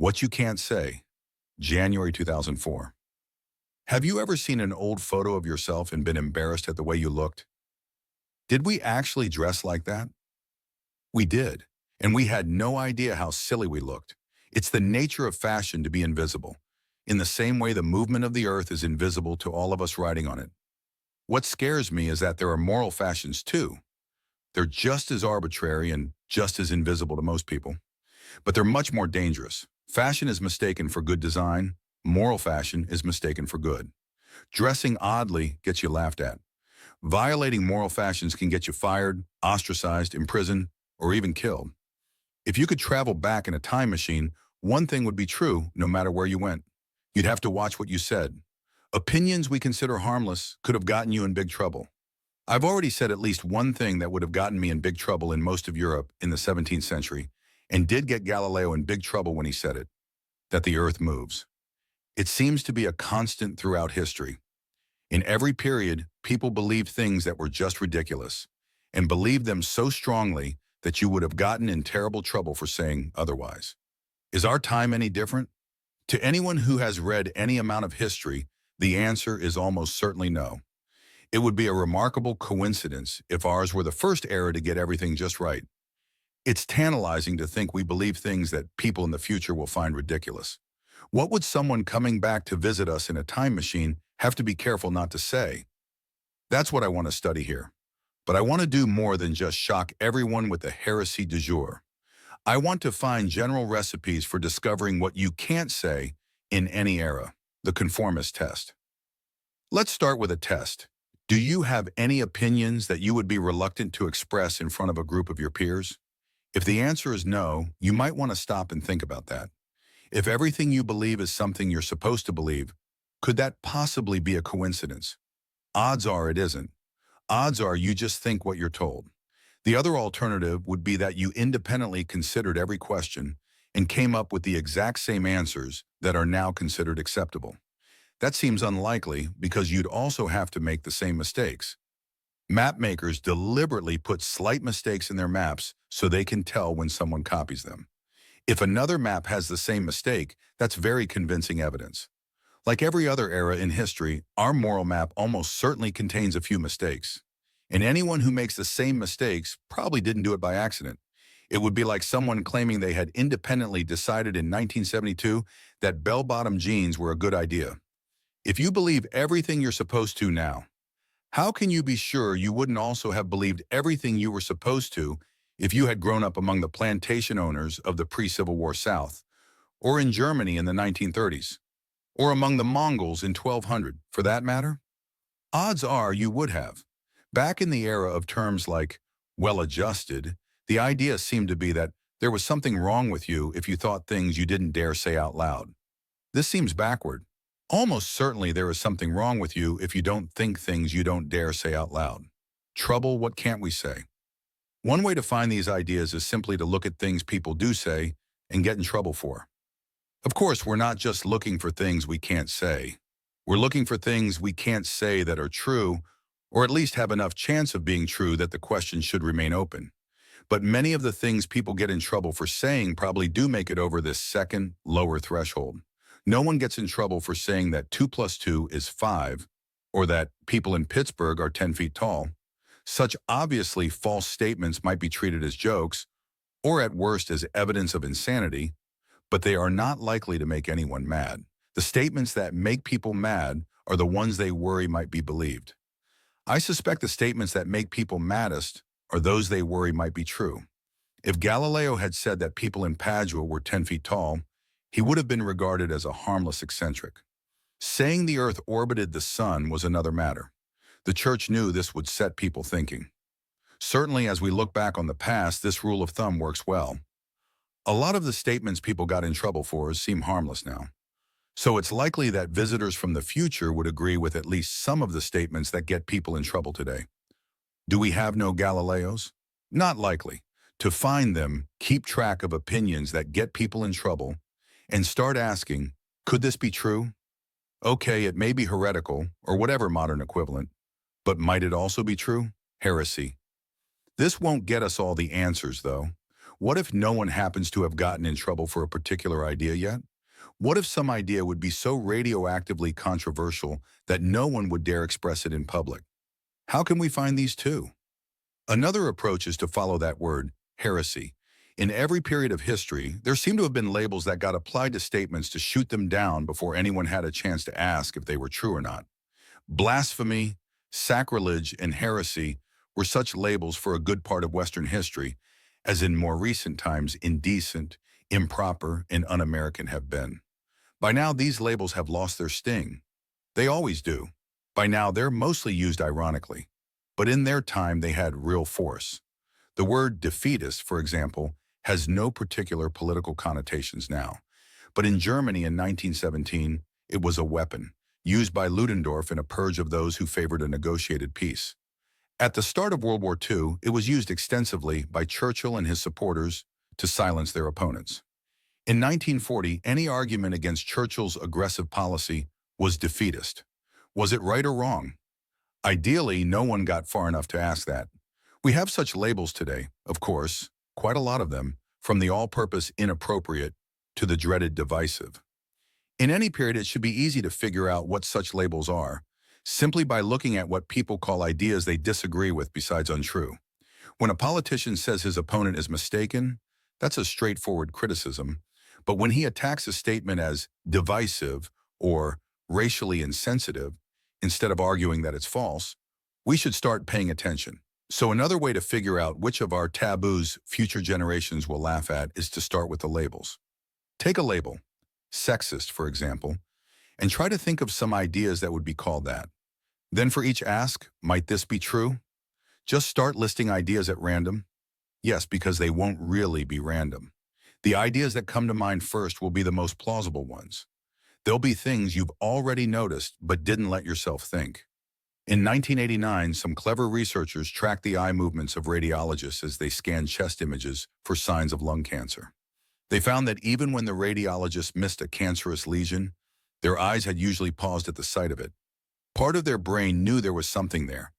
What You Can't Say, January 2004. Have you ever seen an old photo of yourself and been embarrassed at the way you looked? Did we actually dress like that? We did, and we had no idea how silly we looked. It's the nature of fashion to be invisible, in the same way the movement of the earth is invisible to all of us riding on it. What scares me is that there are moral fashions too. They're just as arbitrary and just as invisible to most people, but they're much more dangerous. Fashion is mistaken for good design. Moral fashion is mistaken for good. Dressing oddly gets you laughed at. Violating moral fashions can get you fired, ostracized, imprisoned, or even killed. If you could travel back in a time machine, one thing would be true no matter where you went. You'd have to watch what you said. Opinions we consider harmless could have gotten you in big trouble. I've already said at least one thing that would have gotten me in big trouble in most of Europe in the 17th century, and did get Galileo in big trouble when he said it, that the earth moves. It seems to be a constant throughout history. In every period, people believed things that were just ridiculous, and believed them so strongly that you would have gotten in terrible trouble for saying otherwise. Is our time any different? To anyone who has read any amount of history, the answer is almost certainly no. It would be a remarkable coincidence if ours were the first era to get everything just right. It's tantalizing to think we believe things that people in the future will find ridiculous. What would someone coming back to visit us in a time machine have to be careful not to say? That's what I want to study here. But I want to do more than just shock everyone with the heresy du jour. I want to find general recipes for discovering what you can't say in any era, the conformist test. Let's start with a test. Do you have any opinions that you would be reluctant to express in front of a group of your peers? If the answer is no, you might want to stop and think about that. If everything you believe is something you're supposed to believe, could that possibly be a coincidence? Odds are it isn't. Odds are you just think what you're told. The other alternative would be that you independently considered every question and came up with the exact same answers that are now considered acceptable. That seems unlikely because you'd also have to make the same mistakes. Map makers deliberately put slight mistakes in their maps so they can tell when someone copies them. If another map has the same mistake, that's very convincing evidence. Like every other era in history, our moral map almost certainly contains a few mistakes. And anyone who makes the same mistakes probably didn't do it by accident. It would be like someone claiming they had independently decided in 1972 that bell-bottom jeans were a good idea. If you believe everything you're supposed to now, how can you be sure you wouldn't also have believed everything you were supposed to if you had grown up among the plantation owners of the pre-Civil War South, or in Germany in the 1930s, or among the Mongols in 1200, for that matter? Odds are you would have. Back in the era of terms like well-adjusted, the idea seemed to be that there was something wrong with you if you thought things you didn't dare say out loud. This seems backward. Almost certainly there is something wrong with you if you don't think things you don't dare say out loud. Trouble, what can't we say? One way to find these ideas is simply to look at things people do say and get in trouble for. Of course, we're not just looking for things we can't say. We're looking for things we can't say that are true, or at least have enough chance of being true that the question should remain open. But many of the things people get in trouble for saying probably do make it over this second, lower threshold. No one gets in trouble for saying that 2 plus 2 is 5, or that people in Pittsburgh are 10 feet tall. Such obviously false statements might be treated as jokes, or at worst as evidence of insanity, but they are not likely to make anyone mad. The statements that make people mad are the ones they worry might be believed. I suspect the statements that make people maddest are those they worry might be true. If Galileo had said that people in Padua were 10 feet tall, he would have been regarded as a harmless eccentric. Saying the earth orbited the sun was another matter. The church knew this would set people thinking. Certainly, as we look back on the past, this rule of thumb works well. A lot of the statements people got in trouble for seem harmless now. So it's likely that visitors from the future would agree with at least some of the statements that get people in trouble today. Do we have no Galileos? Not likely. To find them, keep track of opinions that get people in trouble, and start asking, could this be true? Okay, it may be heretical, or whatever modern equivalent, but might it also be true? Heresy. This won't get us all the answers, though. What if no one happens to have gotten in trouble for a particular idea yet? What if some idea would be so radioactively controversial that no one would dare express it in public? How can we find these too? Another approach is to follow that word, heresy. In every period of history, there seem to have been labels that got applied to statements to shoot them down before anyone had a chance to ask if they were true or not. Blasphemy, sacrilege, and heresy were such labels for a good part of Western history, as in more recent times indecent, improper, and un-American have been. By now, these labels have lost their sting. They always do. By now, they're mostly used ironically. But in their time, they had real force. The word defeatist, for example, has no particular political connotations now. But in Germany in 1917, it was a weapon, used by Ludendorff in a purge of those who favored a negotiated peace. At the start of World War II, it was used extensively by Churchill and his supporters to silence their opponents. In 1940, any argument against Churchill's aggressive policy was defeatist. Was it right or wrong? Ideally, no one got far enough to ask that. We have such labels today, of course, quite a lot of them, from the all-purpose inappropriate to the dreaded divisive. In any period, it should be easy to figure out what such labels are, simply by looking at what people call ideas they disagree with besides untrue. When a politician says his opponent is mistaken, that's a straightforward criticism. But when he attacks a statement as divisive or racially insensitive, instead of arguing that it's false, we should start paying attention. So another way to figure out which of our taboos future generations will laugh at is to start with the labels. Take a label, sexist, for example, and try to think of some ideas that would be called that. Then for each ask, might this be true? Just start listing ideas at random. Yes, because they won't really be random. The ideas that come to mind first will be the most plausible ones. They'll be things you've already noticed but didn't let yourself think. In 1989, some clever researchers tracked the eye movements of radiologists as they scanned chest images for signs of lung cancer. They found that even when the radiologists missed a cancerous lesion, their eyes had usually paused at the sight of it. Part of their brain knew there was something there.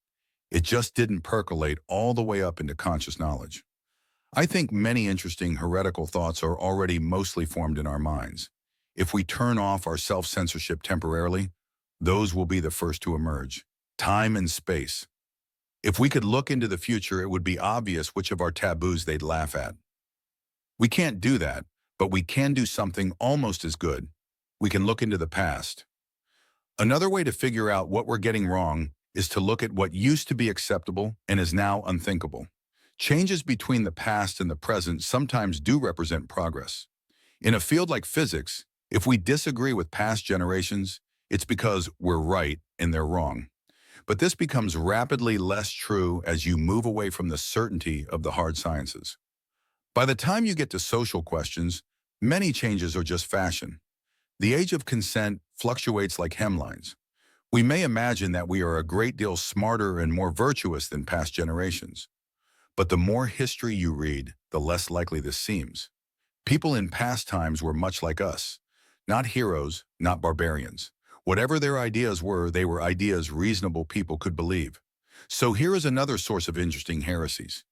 It just didn't percolate all the way up into conscious knowledge. I think many interesting heretical thoughts are already mostly formed in our minds. If we turn off our self-censorship temporarily, those will be the first to emerge. Time and space. If we could look into the future, it would be obvious which of our taboos they'd laugh at. We can't do that, but we can do something almost as good. We can look into the past. Another way to figure out what we're getting wrong is to look at what used to be acceptable and is now unthinkable. Changes between the past and the present sometimes do represent progress. In a field like physics, if we disagree with past generations, it's because we're right and they're wrong. But this becomes rapidly less true as you move away from the certainty of the hard sciences. By the time you get to social questions, many changes are just fashion. The age of consent fluctuates like hemlines. We may imagine that we are a great deal smarter and more virtuous than past generations. But the more history you read, the less likely this seems. People in past times were much like us. Not heroes, not barbarians. Whatever their ideas were, they were ideas reasonable people could believe. So here is another source of interesting heresies.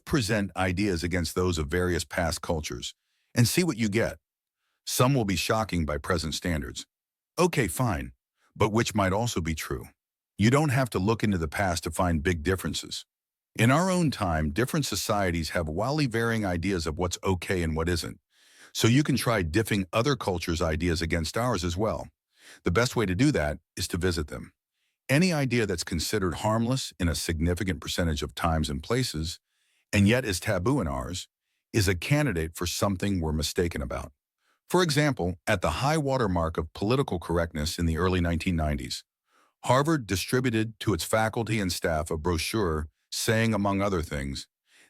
Present ideas against those of various past cultures, and see what you get. Some will be shocking by present standards. Okay, fine, but which might also be true. You don't have to look into the past to find big differences. In our own time, different societies have wildly varying ideas of what's okay and what isn't. So you can try diffing other cultures' ideas against ours as well. The best way to do that is to visit them. Any idea that's considered harmless in a significant percentage of times and places, and yet is taboo in ours, is a candidate for something we're mistaken about. For example, at the high watermark of political correctness in the early 1990s, Harvard distributed to its faculty and staff a brochure saying, among other things,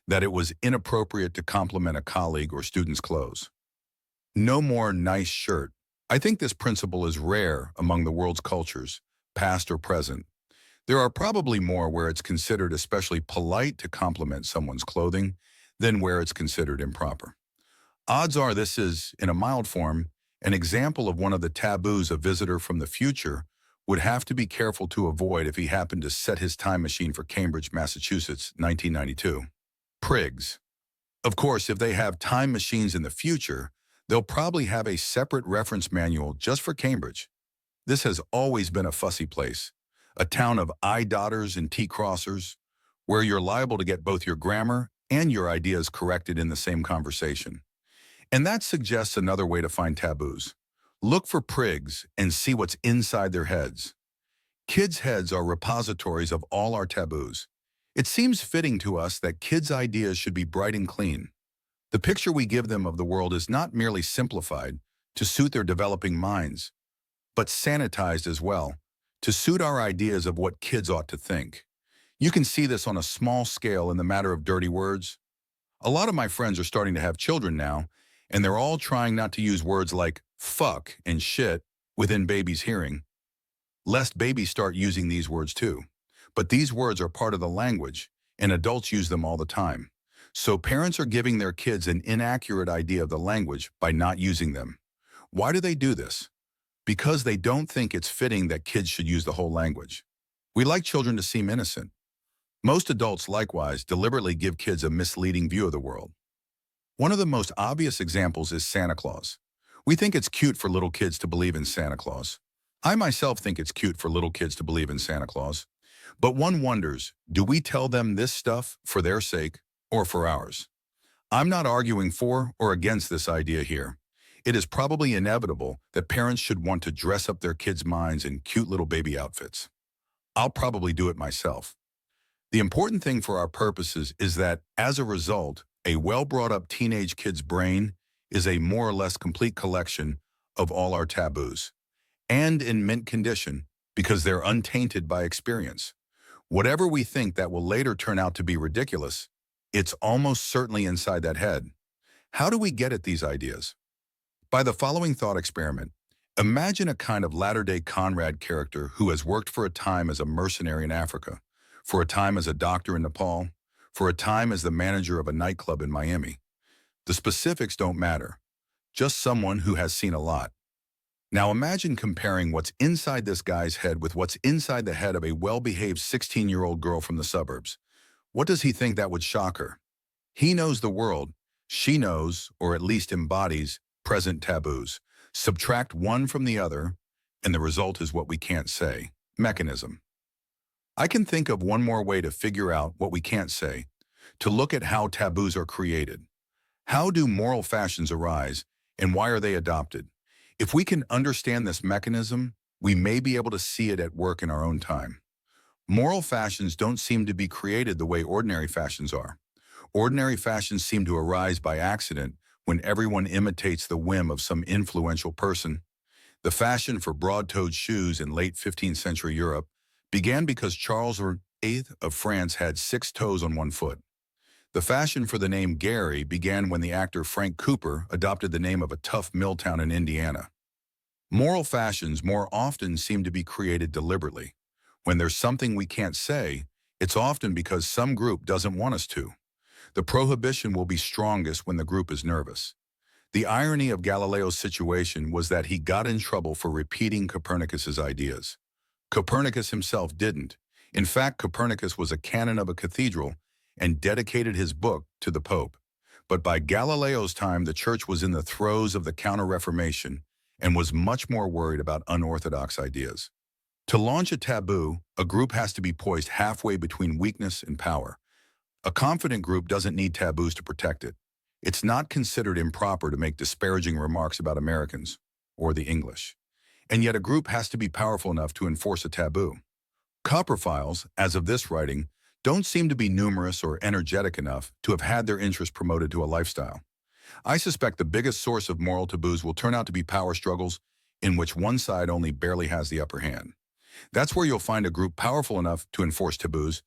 that it was inappropriate to compliment a colleague or student's clothes. No more nice shirt. I think this principle is rare among the world's cultures, past or present. There are probably more where it's considered especially polite to compliment someone's clothing than where it's considered improper. Odds are this is, in a mild form, an example of one of the taboos a visitor from the future would have to be careful to avoid if he happened to set his time machine for Cambridge, Massachusetts, 1992. Prigs. Of course, if they have time machines in the future, they'll probably have a separate reference manual just for Cambridge. This has always been a fussy place, a town of I-dotters and T-crossers, where you're liable to get both your grammar and your ideas corrected in the same conversation. And that suggests another way to find taboos. Look for prigs and see what's inside their heads. Kids' heads are repositories of all our taboos. It seems fitting to us that kids' ideas should be bright and clean. The picture we give them of the world is not merely simplified to suit their developing minds, but sanitized as well, to suit our ideas of what kids ought to think. You can see this on a small scale in the matter of dirty words. A lot of my friends are starting to have children now, and they're all trying not to use words like fuck and shit within babies' hearing, lest babies start using these words too. But these words are part of the language, and adults use them all the time. So parents are giving their kids an inaccurate idea of the language by not using them. Why do they do this? Because they don't think it's fitting that kids should use the whole language. We like children to seem innocent. Most adults, likewise, deliberately give kids a misleading view of the world. One of the most obvious examples is Santa Claus. We think it's cute for little kids to believe in Santa Claus. I myself think it's cute for little kids to believe in Santa Claus. But one wonders, do we tell them this stuff for their sake or for ours? I'm not arguing for or against this idea here. It is probably inevitable that parents should want to dress up their kids' minds in cute little baby outfits. I'll probably do it myself. The important thing for our purposes is that, as a result, a well-brought-up teenage kid's brain is a more or less complete collection of all our taboos, and in mint condition because they're untainted by experience. Whatever we think that will later turn out to be ridiculous, it's almost certainly inside that head. How do we get at these ideas? By the following thought experiment. Imagine a kind of latter-day Conrad character who has worked for a time as a mercenary in Africa, for a time as a doctor in Nepal, for a time as the manager of a nightclub in Miami. The specifics don't matter, just someone who has seen a lot. Now imagine comparing what's inside this guy's head with what's inside the head of a well-behaved 16-year-old girl from the suburbs. What does he think that would shock her? He knows the world. She knows, or at least embodies, present taboos. Subtract one from the other, and the result is what we can't say. Mechanism. I can think of one more way to figure out what we can't say, to look at how taboos are created. How do moral fashions arise, and why are they adopted? If we can understand this mechanism, we may be able to see it at work in our own time. Moral fashions don't seem to be created the way ordinary fashions are. Ordinary fashions seem to arise by accident when everyone imitates the whim of some influential person. The fashion for broad-toed shoes in late 15th century Europe began because Charles VIII of France had 6 toes on one foot. The fashion for the name Gary began when the actor Frank Cooper adopted the name of a tough mill town in Indiana. Moral fashions more often seem to be created deliberately. When there's something we can't say, it's often because some group doesn't want us to. The prohibition will be strongest when the group is nervous. The irony of Galileo's situation was that he got in trouble for repeating Copernicus's ideas. Copernicus himself didn't. In fact, Copernicus was a canon of a cathedral and dedicated his book to the Pope. But by Galileo's time, the church was in the throes of the Counter-Reformation and was much more worried about unorthodox ideas. To launch a taboo, a group has to be poised halfway between weakness and power. A confident group doesn't need taboos to protect it. It's not considered improper to make disparaging remarks about Americans or the English. And yet a group has to be powerful enough to enforce a taboo. Coprophiles, as of this writing, don't seem to be numerous or energetic enough to have had their interest promoted to a lifestyle. I suspect the biggest source of moral taboos will turn out to be power struggles in which one side only barely has the upper hand. That's where you'll find a group powerful enough to enforce taboos,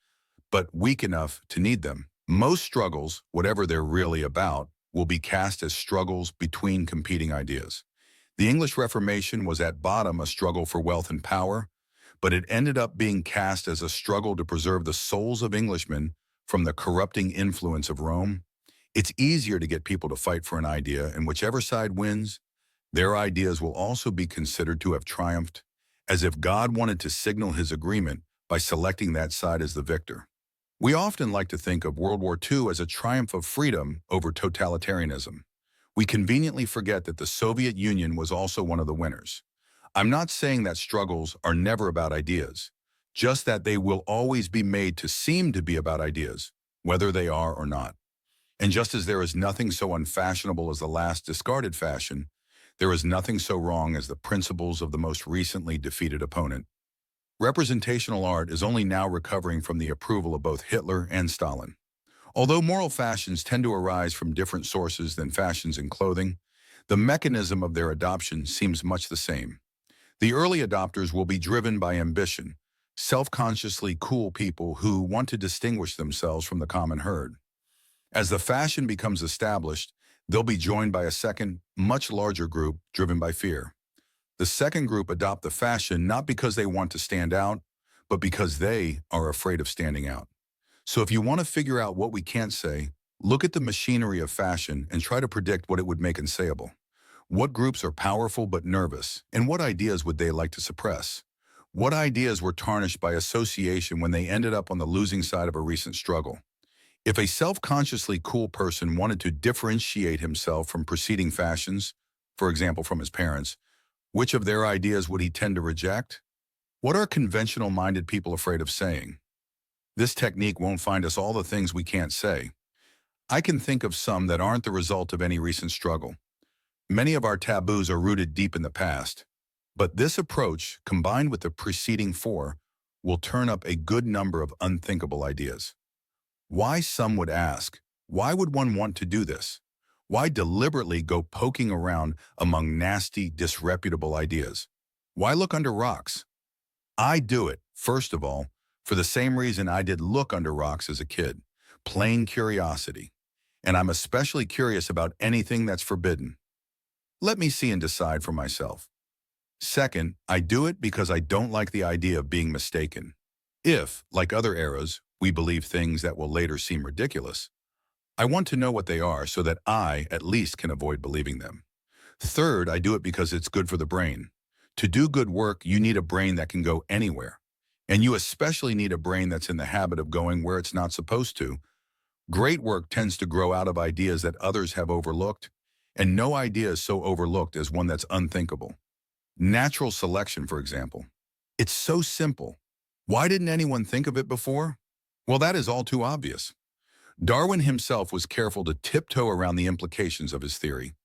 but weak enough to need them. Most struggles, whatever they're really about, will be cast as struggles between competing ideas. The English Reformation was at bottom a struggle for wealth and power, but it ended up being cast as a struggle to preserve the souls of Englishmen from the corrupting influence of Rome. It's easier to get people to fight for an idea, and whichever side wins, their ideas will also be considered to have triumphed, as if God wanted to signal his agreement by selecting that side as the victor. We often like to think of World War II as a triumph of freedom over totalitarianism. We conveniently forget that the Soviet Union was also one of the winners. I'm not saying that struggles are never about ideas, just that they will always be made to seem to be about ideas, whether they are or not. And just as there is nothing so unfashionable as the last discarded fashion, there is nothing so wrong as the principles of the most recently defeated opponent. Representational art is only now recovering from the approval of both Hitler and Stalin. Although moral fashions tend to arise from different sources than fashions in clothing, the mechanism of their adoption seems much the same. The early adopters will be driven by ambition, self-consciously cool people who want to distinguish themselves from the common herd. As the fashion becomes established, they'll be joined by a second, much larger group driven by fear. The second group adopt the fashion not because they want to stand out, but because they are afraid of standing out. So if you want to figure out what we can't say, look at the machinery of fashion and try to predict what it would make unsayable. What groups are powerful but nervous, and what ideas would they like to suppress? What ideas were tarnished by association when they ended up on the losing side of a recent struggle? If a self-consciously cool person wanted to differentiate himself from preceding fashions, for example from his parents, which of their ideas would he tend to reject? What are conventional-minded people afraid of saying? This technique won't find us all the things we can't say. I can think of some that aren't the result of any recent struggle. Many of our taboos are rooted deep in the past. But this approach, combined with the preceding four, will turn up a good number of unthinkable ideas. Why, some would ask, why would one want to do this? Why deliberately go poking around among nasty, disreputable ideas? Why look under rocks? I do it, first of all, for the same reason I did look under rocks as a kid, plain curiosity. And I'm especially curious about anything that's forbidden. Let me see and decide for myself. Second, I do it because I don't like the idea of being mistaken. If, like other eras, we believe things that will later seem ridiculous, I want to know what they are so that I, at least, can avoid believing them. Third, I do it because it's good for the brain. To do good work, you need a brain that can go anywhere. And you especially need a brain that's in the habit of going where it's not supposed to. Great work tends to grow out of ideas that others have overlooked, and no idea is so overlooked as one that's unthinkable. Natural selection, for example. It's so simple. Why didn't anyone think of it before? Well, that is all too obvious. Darwin himself was careful to tiptoe around the implications of his theory.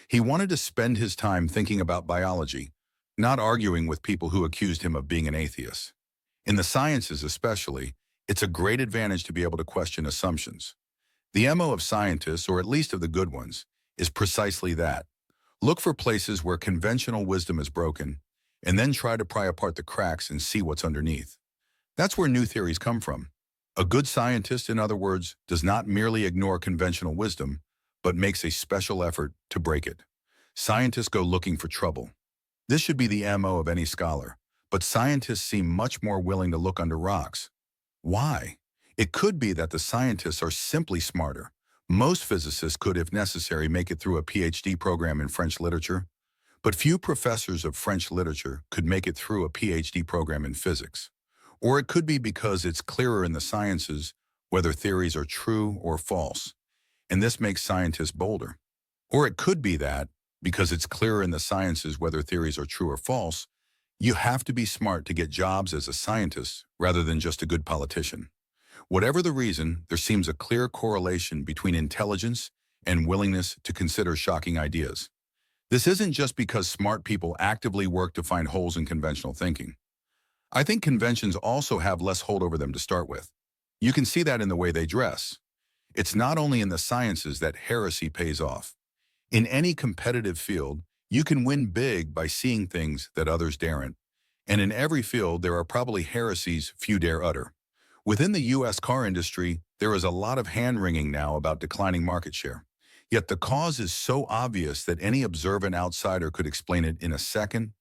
He wanted to spend his time thinking about biology, not arguing with people who accused him of being an atheist. In the sciences especially, it's a great advantage to be able to question assumptions. The MO of scientists, or at least of the good ones, is precisely that. Look for places where conventional wisdom is broken, and then try to pry apart the cracks and see what's underneath. That's where new theories come from. A good scientist, in other words, does not merely ignore conventional wisdom, but makes a special effort to break it. Scientists go looking for trouble. This should be the MO of any scholar, but scientists seem much more willing to look under rocks. Why? It could be that the scientists are simply smarter. Most physicists could, if necessary, make it through a PhD program in French literature, but few professors of French literature could make it through a PhD program in physics. Or it could be because it's clearer in the sciences whether theories are true or false, and this makes scientists bolder. Or it could be that, because it's clearer in the sciences whether theories are true or false, you have to be smart to get jobs as a scientist rather than just a good politician. Whatever the reason, there seems a clear correlation between intelligence and willingness to consider shocking ideas. This isn't just because smart people actively work to find holes in conventional thinking. I think conventions also have less hold over them to start with. You can see that in the way they dress. It's not only in the sciences that heresy pays off. In any competitive field, you can win big by seeing things that others daren't. And in every field, there are probably heresies few dare utter. Within the U.S. car industry, there is a lot of hand-wringing now about declining market share. Yet the cause is so obvious that any observant outsider could explain it in a second.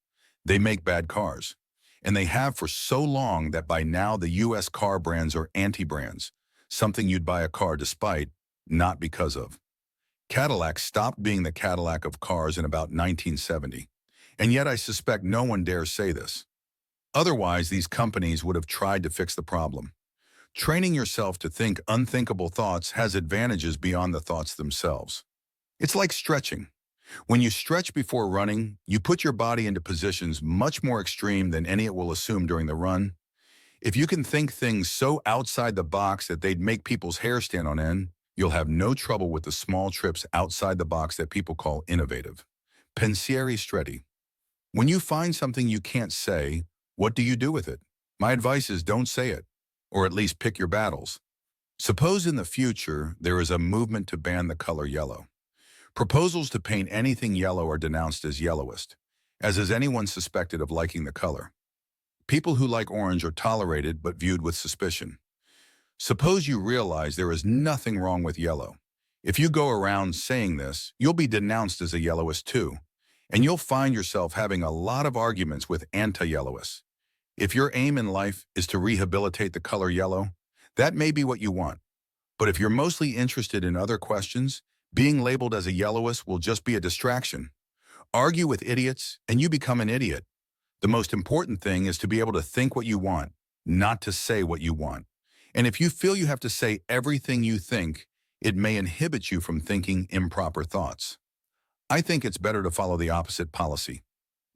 They make bad cars. And they have for so long that by now the U.S. car brands are anti-brands, something you'd buy a car despite, not because of. Cadillac stopped being the Cadillac of cars in about 1970, and yet I suspect no one dares say this. Otherwise, these companies would have tried to fix the problem. Training yourself to think unthinkable thoughts has advantages beyond the thoughts themselves. It's like stretching. When you stretch before running, you put your body into positions much more extreme than any it will assume during the run. If you can think things so outside the box that they'd make people's hair stand on end, you'll have no trouble with the small trips outside the box that people call innovative. Pensieri stretti. When you find something you can't say, what do you do with it? My advice is don't say it, or at least pick your battles. Suppose in the future there is a movement to ban the color yellow. Proposals to paint anything yellow are denounced as yellowist, as is anyone suspected of liking the color. People who like orange are tolerated but viewed with suspicion. Suppose you realize there is nothing wrong with yellow. If you go around saying this, you'll be denounced as a yellowist too, and you'll find yourself having a lot of arguments with anti-yellowists. If your aim in life is to rehabilitate the color yellow, that may be what you want. But if you're mostly interested in other questions, being labeled as a yellowist will just be a distraction. Argue with idiots, and you become an idiot. The most important thing is to be able to think what you want, not to say what you want. And if you feel you have to say everything you think, it may inhibit you from thinking improper thoughts. I think it's better to follow the opposite policy.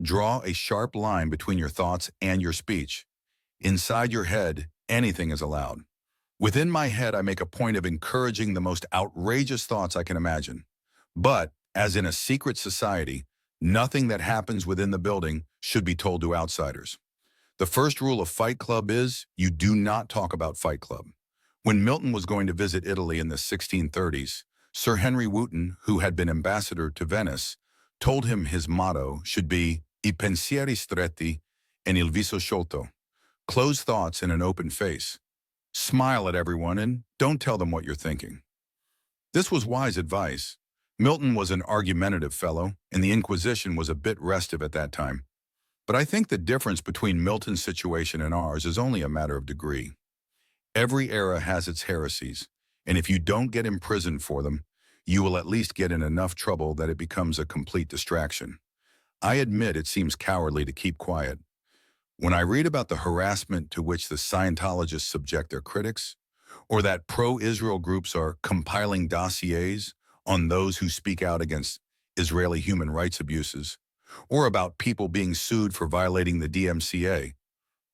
Draw a sharp line between your thoughts and your speech. Inside your head, anything is allowed. Within my head, I make a point of encouraging the most outrageous thoughts I can imagine. But, as in a secret society, nothing that happens within the building should be told to outsiders. The first rule of Fight Club is, you do not talk about Fight Club. When Milton was going to visit Italy in the 1630s, Sir Henry Wotton, who had been ambassador to Venice, told him his motto should be I pensieri stretti e il viso sciolto. Close thoughts and an open face. Smile at everyone and don't tell them what you're thinking. This was wise advice. Milton was an argumentative fellow, and the Inquisition was a bit restive at that time. But I think the difference between Milton's situation and ours is only a matter of degree. Every era has its heresies, and if you don't get imprisoned for them, you will at least get in enough trouble that it becomes a complete distraction. I admit it seems cowardly to keep quiet. When I read about the harassment to which the Scientologists subject their critics, or that pro-Israel groups are compiling dossiers on those who speak out against Israeli human rights abuses, or about people being sued for violating the DMCA,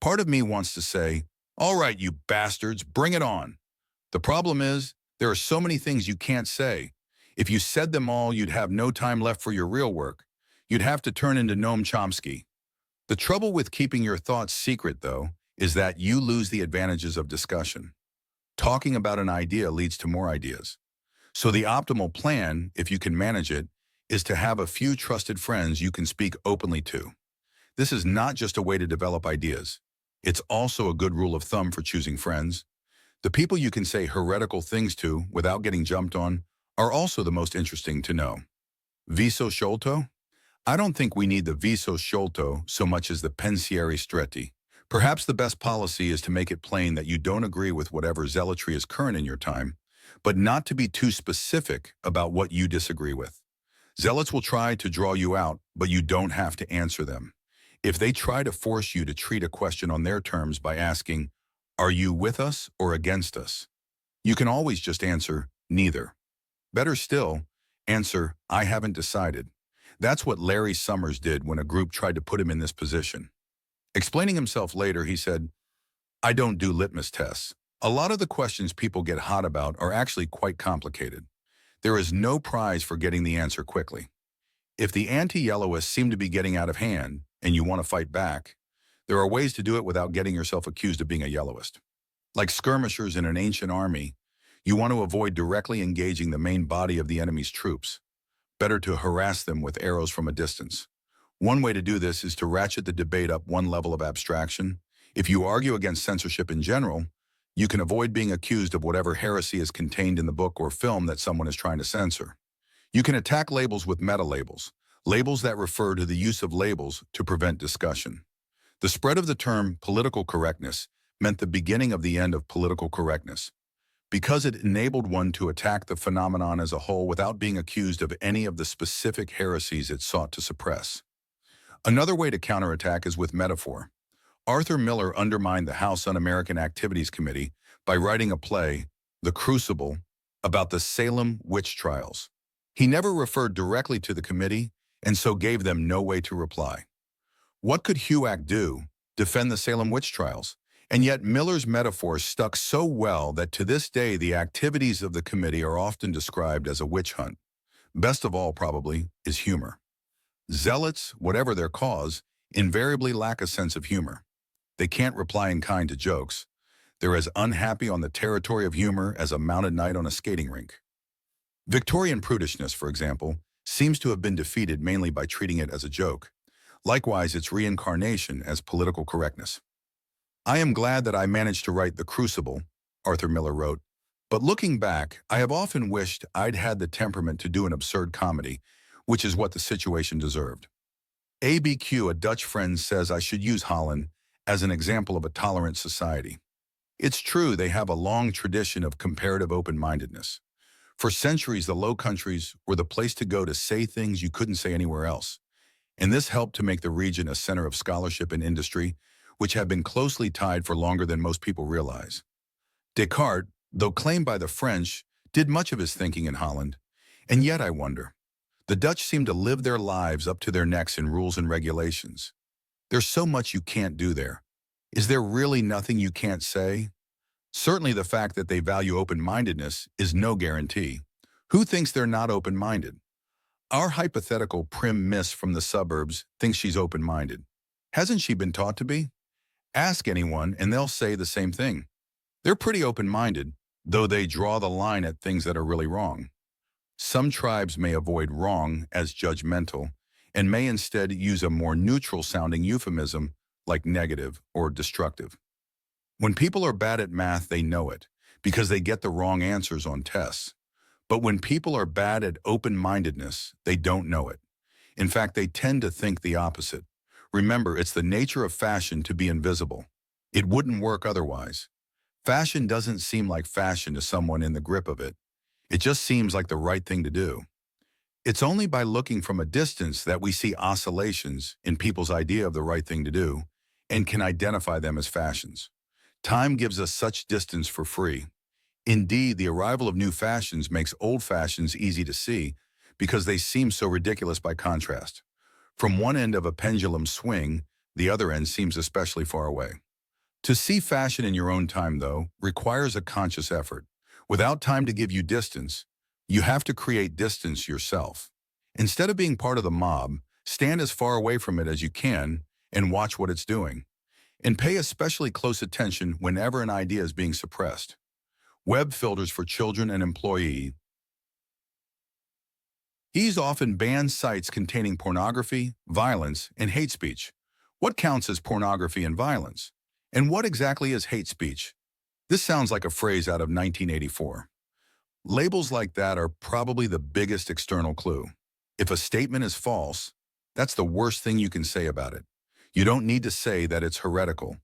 part of me wants to say, all right, you bastards, bring it on. The problem is, there are so many things you can't say. If you said them all, you'd have no time left for your real work. You'd have to turn into Noam Chomsky. The trouble with keeping your thoughts secret, though, is that you lose the advantages of discussion. Talking about an idea leads to more ideas. So the optimal plan, if you can manage it, is to have a few trusted friends you can speak openly to. This is not just a way to develop ideas. It's also a good rule of thumb for choosing friends. The people you can say heretical things to without getting jumped on are also the most interesting to know. Viso sciolto? I don't think we need the viso sciolto so much as the pensieri stretti. Perhaps the best policy is to make it plain that you don't agree with whatever zealotry is current in your time, but not to be too specific about what you disagree with. Zealots will try to draw you out, but you don't have to answer them. If they try to force you to treat a question on their terms by asking, are you with us or against us? You can always just answer, neither. Better still, answer, I haven't decided. That's what Larry Summers did when a group tried to put him in this position. Explaining himself later, he said, I don't do litmus tests. A lot of the questions people get hot about are actually quite complicated. There is no prize for getting the answer quickly. If the anti-yellowists seem to be getting out of hand and you want to fight back, there are ways to do it without getting yourself accused of being a yellowist. Like skirmishers in an ancient army, you want to avoid directly engaging the main body of the enemy's troops. Better to harass them with arrows from a distance. One way to do this is to ratchet the debate up one level of abstraction. If you argue against censorship in general, you can avoid being accused of whatever heresy is contained in the book or film that someone is trying to censor. You can attack labels with meta-labels, labels that refer to the use of labels to prevent discussion. The spread of the term political correctness meant the beginning of the end of political correctness, because it enabled one to attack the phenomenon as a whole without being accused of any of the specific heresies it sought to suppress. Another way to counterattack is with metaphor. Arthur Miller undermined the House Un-American Activities Committee by writing a play, The Crucible, about the Salem witch trials. He never referred directly to the committee and so gave them no way to reply. What could HUAC do? Defend the Salem witch trials? And yet Miller's metaphor stuck so well that to this day the activities of the committee are often described as a witch hunt. Best of all, probably, is humor. Zealots, whatever their cause, invariably lack a sense of humor. They can't reply in kind to jokes. They're as unhappy on the territory of humor as a mounted knight on a skating rink. Victorian prudishness, for example, seems to have been defeated mainly by treating it as a joke. Likewise, its reincarnation as political correctness. I am glad that I managed to write The Crucible, Arthur Miller wrote, but looking back, I have often wished I'd had the temperament to do an absurd comedy, which is what the situation deserved. ABQ, a Dutch friend, says I should use Holland as an example of a tolerant society. It's true they have a long tradition of comparative open-mindedness. For centuries, the Low Countries were the place to go to say things you couldn't say anywhere else. And this helped to make the region a center of scholarship and industry, which have been closely tied for longer than most people realize. Descartes, though claimed by the French, did much of his thinking in Holland. And yet, I wonder, the Dutch seem to live their lives up to their necks in rules and regulations. There's so much you can't do there. Is there really nothing you can't say? Certainly the fact that they value open-mindedness is no guarantee. Who thinks they're not open-minded? Our hypothetical prim miss from the suburbs thinks she's open-minded. Hasn't she been taught to be? Ask anyone and they'll say the same thing. They're pretty open-minded, though they draw the line at things that are really wrong. Some tribes may avoid wrong as judgmental and may instead use a more neutral-sounding euphemism like negative or destructive. When people are bad at math, they know it because they get the wrong answers on tests. But when people are bad at open-mindedness, they don't know it. In fact, they tend to think the opposite. Remember, it's the nature of fashion to be invisible. It wouldn't work otherwise. Fashion doesn't seem like fashion to someone in the grip of it. It just seems like the right thing to do. It's only by looking from a distance that we see oscillations in people's idea of the right thing to do and can identify them as fashions. Time gives us such distance for free. Indeed, the arrival of new fashions makes old fashions easy to see because they seem so ridiculous by contrast. From one end of a pendulum swing, the other end seems especially far away. To see fashion in your own time, though, requires a conscious effort. Without time to give you distance, you have to create distance yourself. Instead of being part of the mob, stand as far away from it as you can and watch what it's doing. And pay especially close attention whenever an idea is being suppressed. Web filters for children and employees often ban sites containing pornography, violence, and hate speech. What counts as pornography and violence? And what exactly is hate speech? This sounds like a phrase out of 1984. Labels like that are probably the biggest external clue. If a statement is false, that's the worst thing you can say about it. You don't need to say that it's heretical.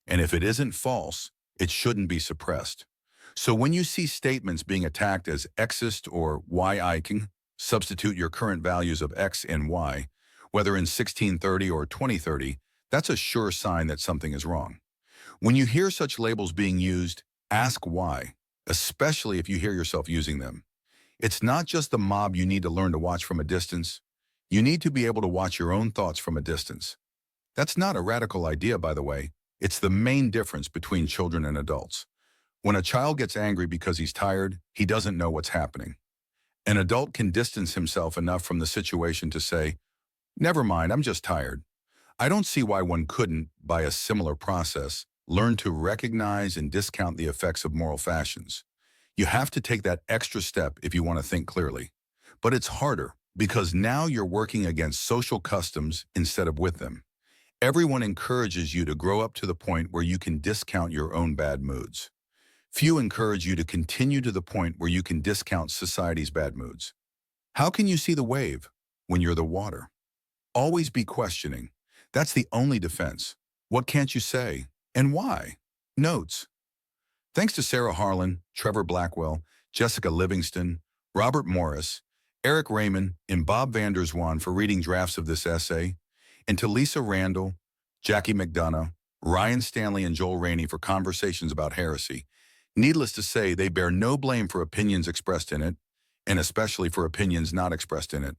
And if it isn't false, it shouldn't be suppressed. So when you see statements being attacked as Xist or Y-iking, substitute your current values of X and Y, whether in 1630 or 2030, that's a sure sign that something is wrong. When you hear such labels being used, ask why, especially if you hear yourself using them. It's not just the mob you need to learn to watch from a distance. You need to be able to watch your own thoughts from a distance. That's not a radical idea, by the way. It's the main difference between children and adults. When a child gets angry because he's tired, he doesn't know what's happening. An adult can distance himself enough from the situation to say, "Never mind, I'm just tired." I don't see why one couldn't, by a similar process, learn to recognize and discount the effects of moral fashions. You have to take that extra step if you want to think clearly. But it's harder because now you're working against social customs instead of with them. Everyone encourages you to grow up to the point where you can discount your own bad moods. Few encourage you to continue to the point where you can discount society's bad moods. How can you see the wave when you're the water? Always be questioning. That's the only defense. What can't you say? And why? Notes. Thanks to Sarah Harlan, Trevor Blackwell, Jessica Livingston, Robert Morris, Eric Raymond, and Bob Vander Zwaan for reading drafts of this essay, and to Lisa Randall, Jackie McDonough, Ryan Stanley, and Joel Rainey for conversations about heresy. Needless to say, they bear no blame for opinions expressed in it, and especially for opinions not expressed in it.